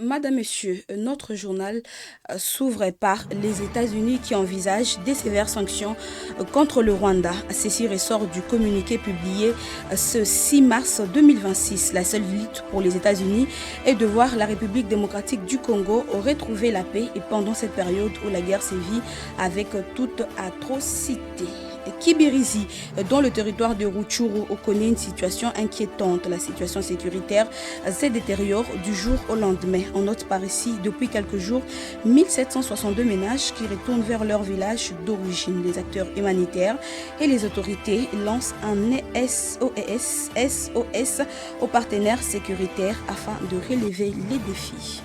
Madame, Monsieur, notre journal s'ouvre par les États-Unis qui envisagent des sévères sanctions contre le Rwanda. Ceci ressort du communiqué publié ce 6 mars 2026. La seule lutte pour les États-Unis est de voir la République démocratique du Congo retrouver la paix et pendant cette période où la guerre sévit avec toute atrocité. Kibirizi, dans le territoire de Rutshuru, connaît une situation inquiétante. La situation sécuritaire se détériore du jour au lendemain. On note par ici, depuis quelques jours, 1762 ménages qui retournent vers leur village d'origine. Les acteurs humanitaires et les autorités lancent un SOS aux partenaires sécuritaires afin de relever les défis.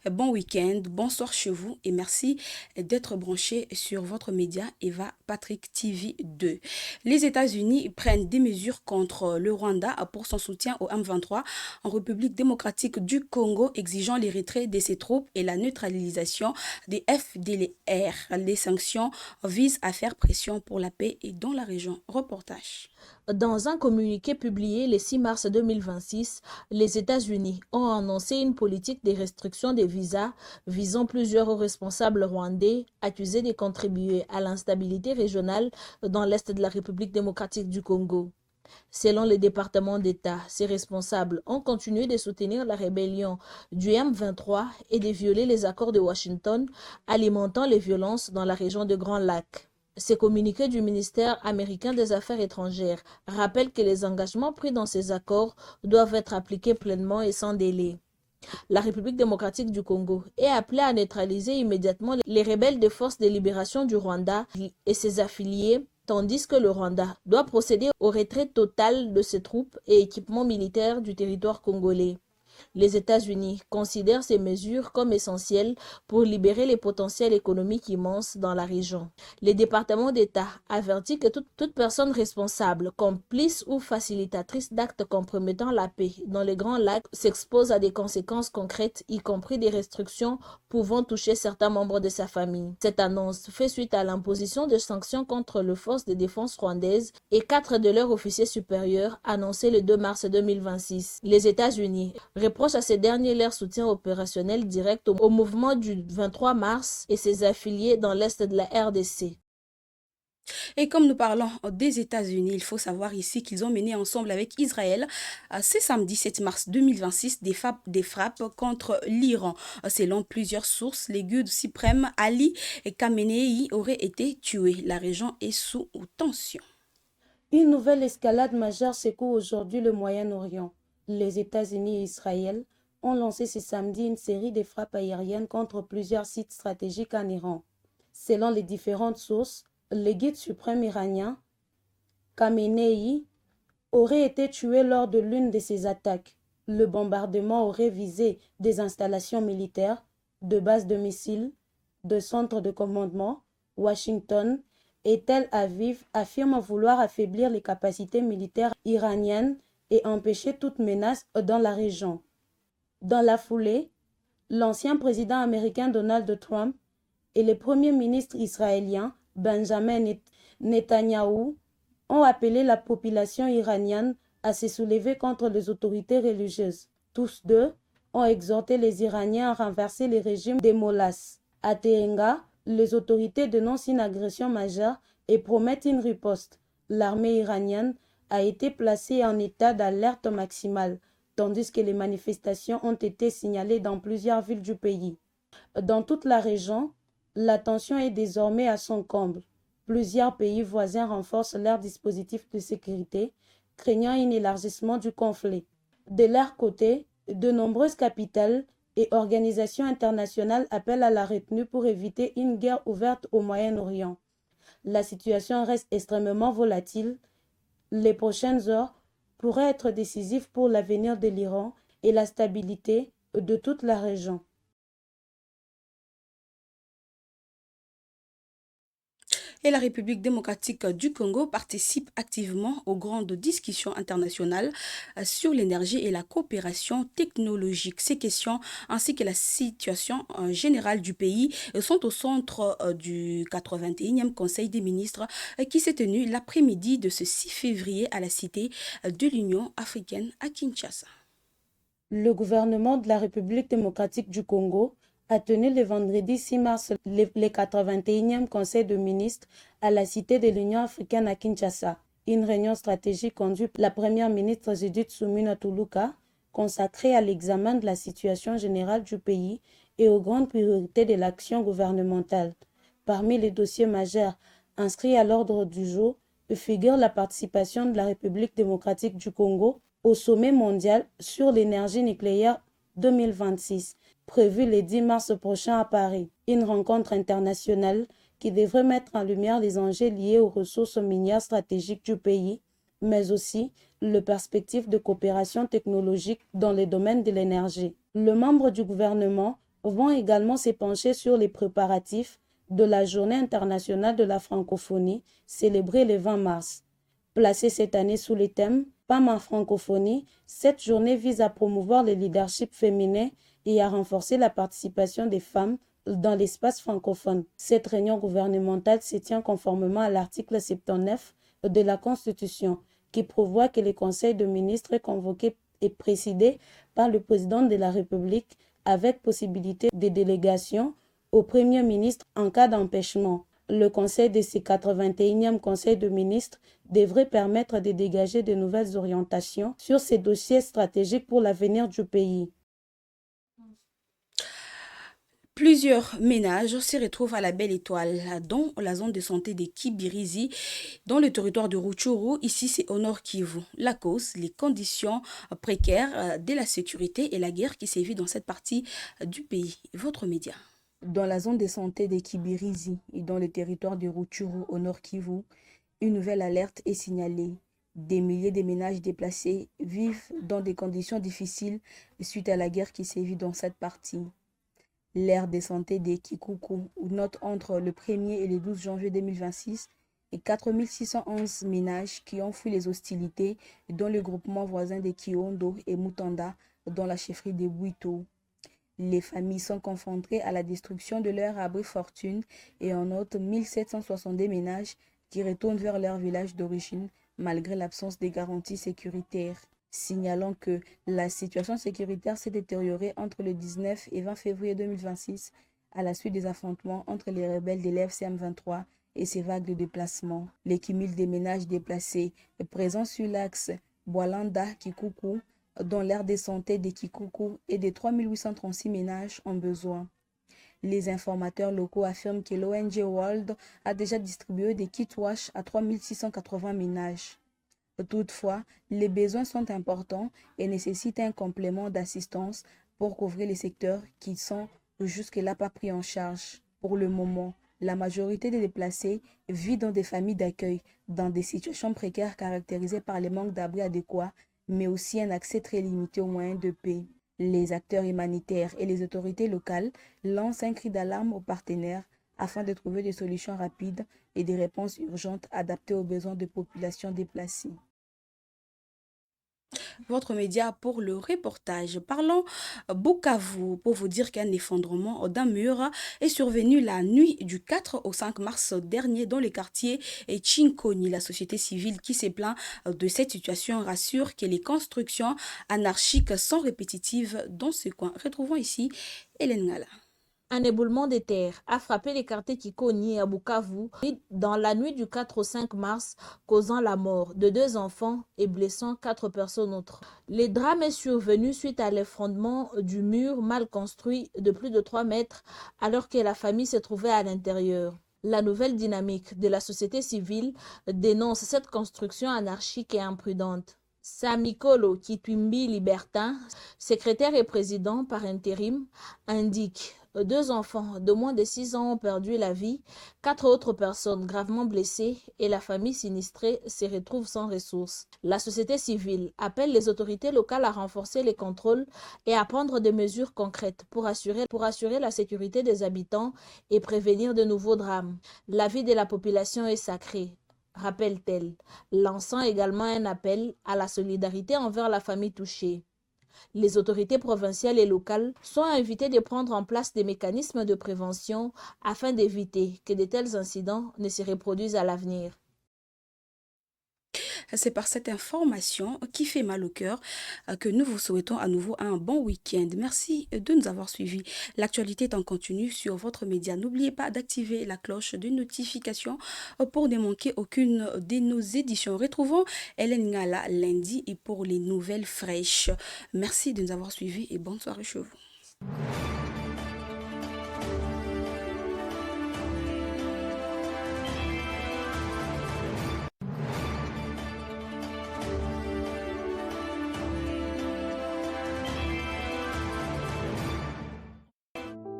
Bon week-end, bonsoir chez vous et merci d'être branché sur votre média Eva Patrick TV 2. Les États-Unis prennent des mesures contre le Rwanda pour son soutien au M23 en République démocratique du Congo, exigeant les retraits de ses troupes et la neutralisation des FDLR. Les sanctions visent à faire pression pour la paix et dans la région. Reportage. Dans un communiqué publié le 6 mars 2026, les États-Unis ont annoncé une politique de restriction des visas visant plusieurs responsables rwandais accusés de contribuer à l'instabilité régionale dans l'est de la République démocratique du Congo. Selon le département d'État, ces responsables ont continué de soutenir la rébellion du M23 et de violer les accords de Washington, alimentant les violences dans la région de Grand Lac. Ces communiqués du ministère américain des Affaires étrangères rappellent que les engagements pris dans ces accords doivent être appliqués pleinement et sans délai. La République démocratique du Congo est appelée à neutraliser immédiatement les rebelles des forces de libération du Rwanda et ses affiliés, tandis que le Rwanda doit procéder au retrait total de ses troupes et équipements militaires du territoire congolais. Les États-Unis considèrent ces mesures comme essentielles pour libérer les potentiels économiques immenses dans la région. Le département d'État avertit que toute personne responsable, complice ou facilitatrice d'actes compromettant la paix dans les Grands Lacs s'expose à des conséquences concrètes, y compris des restrictions pouvant toucher certains membres de sa famille. Cette annonce fait suite à l'imposition de sanctions contre les forces de défense rwandaises et 4 de leurs officiers supérieurs annoncés le 2 mars 2026. Les États-Unis reproche à ces derniers leur soutien opérationnel direct au mouvement du 23 mars et ses affiliés dans l'est de la RDC. Et comme nous parlons des États-Unis, il faut savoir ici qu'ils ont mené ensemble avec Israël ce samedi 7 mars 2026 des frappes contre l'Iran. Selon plusieurs sources, les guides suprêmes Ali Khamenei auraient été tués. La région est sous tension. Une nouvelle escalade majeure secoue aujourd'hui le Moyen-Orient. Les États-Unis et Israël ont lancé ce samedi une série de frappes aériennes contre plusieurs sites stratégiques en Iran. Selon les différentes sources, le guide suprême iranien, Khamenei, aurait été tué lors de l'une de ces attaques. Le bombardement aurait visé des installations militaires, de bases de missiles, de centres de commandement. Washington et Tel Aviv affirment vouloir affaiblir les capacités militaires iraniennes et empêcher toute menace dans la région. Dans la foulée, l'ancien président américain Donald Trump et le premier ministre israélien Benjamin Netanyahou ont appelé la population iranienne à se soulever contre les autorités religieuses. Tous deux ont exhorté les Iraniens à renverser le régime des mollahs. À Tehenga, les autorités dénoncent une agression majeure et promettent une riposte. L'armée iranienne a été placée en état d'alerte maximale, tandis que les manifestations ont été signalées dans plusieurs villes du pays. Dans toute la région, la tension est désormais à son comble. Plusieurs pays voisins renforcent leurs dispositifs de sécurité, craignant un élargissement du conflit. De leur côté, de nombreuses capitales et organisations internationales appellent à la retenue pour éviter une guerre ouverte au Moyen-Orient. La situation reste extrêmement volatile. Les prochaines heures pourraient être décisives pour l'avenir de l'Iran et la stabilité de toute la région. Et la République démocratique du Congo participe activement aux grandes discussions internationales sur l'énergie et la coopération technologique. Ces questions ainsi que la situation générale du pays sont au centre du 81e Conseil des ministres qui s'est tenu l'après-midi de ce 6 février à la Cité de l'Union africaine à Kinshasa. Le gouvernement de la République démocratique du Congo a tenu le vendredi 6 mars le 81e Conseil de ministres à la Cité de l'Union africaine à Kinshasa. Une réunion stratégique conduite par la première ministre Judith Suminwa Tuluka, consacrée à l'examen de la situation générale du pays et aux grandes priorités de l'action gouvernementale. Parmi les dossiers majeurs inscrits à l'ordre du jour figure la participation de la République démocratique du Congo au sommet mondial sur l'énergie nucléaire 2026, prévu le 10 mars prochain à Paris. Une rencontre internationale qui devrait mettre en lumière les enjeux liés aux ressources minières stratégiques du pays, mais aussi les perspectives de coopération technologique dans le domaine de l'énergie. Les membres du gouvernement vont également se pencher sur les préparatifs de la Journée internationale de la francophonie, célébrée le 20 mars. Placée cette année sous le thème « Femmes en francophonie », cette journée vise à promouvoir le leadership féminin et à renforcer la participation des femmes dans l'espace francophone. Cette réunion gouvernementale se tient conformément à l'article 79 de la Constitution, qui prévoit que le Conseil de ministres est convoqué et présidé par le président de la République avec possibilité de délégation au Premier ministre en cas d'empêchement. Le Conseil de ce 81e Conseil de ministres devrait permettre de dégager de nouvelles orientations sur ces dossiers stratégiques pour l'avenir du pays. Plusieurs ménages se retrouvent à la Belle Étoile, dont la zone de santé de Kibirizi, dans le territoire de Rutshuru. Ici, c'est au Nord Kivu. La cause, les conditions précaires de la sécurité et la guerre qui sévit dans cette partie du pays. Votre média. Dans la zone de santé de Kibirizi et dans le territoire de Rutshuru, au Nord Kivu, une nouvelle alerte est signalée. Des milliers de ménages déplacés vivent dans des conditions difficiles suite à la guerre qui sévit dans cette partie. L'aire de santé de Kikuku note entre le 1er et le 12 janvier 2026 et 4611 ménages qui ont fui les hostilités dans le groupement voisin de Kiondo et Mutanda dans la chefferie de Bwito. Les familles sont confrontées à la destruction de leur abri fortune et on note 1762 ménages qui retournent vers leur village d'origine malgré l'absence de garanties sécuritaires. Signalant que la situation sécuritaire s'est détériorée entre le 19 et 20 février 2026 à la suite des affrontements entre les rebelles de l'FCM-23 et ses vagues de déplacement. Les cumuls des ménages déplacés présents sur l'axe Bwalanda-Kikuku dont l'aire de santé de Kikuku et de 3836 ménages ont besoin. Les informateurs locaux affirment que l'ONG World a déjà distribué des kits wash à 3680 ménages. Toutefois, les besoins sont importants et nécessitent un complément d'assistance pour couvrir les secteurs qui sont jusque-là pas pris en charge. Pour le moment, la majorité des déplacés vit dans des familles d'accueil, dans des situations précaires caractérisées par le manque d'abris adéquats, mais aussi un accès très limité aux moyens de paix. Les acteurs humanitaires et les autorités locales lancent un cri d'alarme aux partenaires afin de trouver des solutions rapides et des réponses urgentes adaptées aux besoins des populations déplacées. Votre média pour le reportage. Parlons Bukavu pour vous dire qu'un effondrement d'un mur est survenu la nuit du 4 au 5 mars dernier dans le quartier Chinkoni. La société civile qui s'est plaint de cette situation rassure que les constructions anarchiques sont répétitives dans ce coin. Retrouvons ici Hélène Ngala. Un éboulement de terre a frappé les quartiers Kikoni à Bukavu dans la nuit du 4 au 5 mars, causant la mort de 2 enfants et blessant 4 personnes autres. Le drame est survenu suite à l'effondrement du mur mal construit de plus de 3 mètres alors que la famille se trouvait à l'intérieur. La nouvelle dynamique de la société civile dénonce cette construction anarchique et imprudente. Samikolo Kitwimbi Libertin, secrétaire et président par intérim, indique 2 enfants de moins de 6 ans ont perdu la vie, 4 autres personnes gravement blessées et la famille sinistrée se retrouve sans ressources. La société civile appelle les autorités locales à renforcer les contrôles et à prendre des mesures concrètes pour assurer la sécurité des habitants et prévenir de nouveaux drames. La vie de la population est sacrée, rappelle-t-elle, lançant également un appel à la solidarité envers la famille touchée. Les autorités provinciales et locales sont invitées de prendre en place des mécanismes de prévention afin d'éviter que de tels incidents ne se reproduisent à l'avenir. C'est par cette information qui fait mal au cœur que nous vous souhaitons à nouveau un bon week-end. Merci de nous avoir suivis. L'actualité est en continu sur votre média. N'oubliez pas d'activer la cloche de notification pour ne manquer aucune de nos éditions. Retrouvons Hélène Ngala lundi et pour les nouvelles fraîches. Merci de nous avoir suivis et bonne soirée chez vous.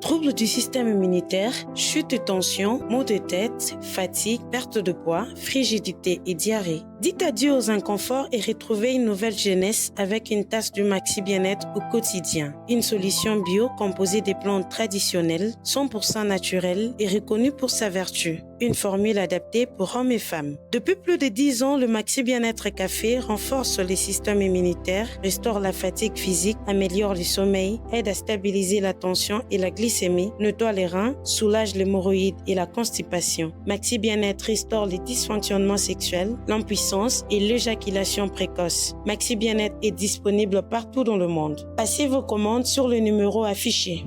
Troubles du système immunitaire, chute de tension, maux de tête, fatigue, perte de poids, frigidité et diarrhée. Dites adieu aux inconforts et retrouvez une nouvelle jeunesse avec une tasse du Maxi Bien-être au quotidien. Une solution bio composée des plantes traditionnelles, 100% naturelles et reconnue pour sa vertu. Une formule adaptée pour hommes et femmes. Depuis plus de 10 ans, le Maxi Bien-être Café renforce le système immunitaire, restaure la fatigue physique, améliore le sommeil, aide à stabiliser la tension et la glycémie, nettoie les reins, soulage l'hémorroïde et la constipation. Maxi Bien-être restaure les dysfonctionnements sexuels, l'impuissance et l'éjaculation précoce. Maxi Bien-être est disponible partout dans le monde. Passez vos commandes sur le numéro affiché.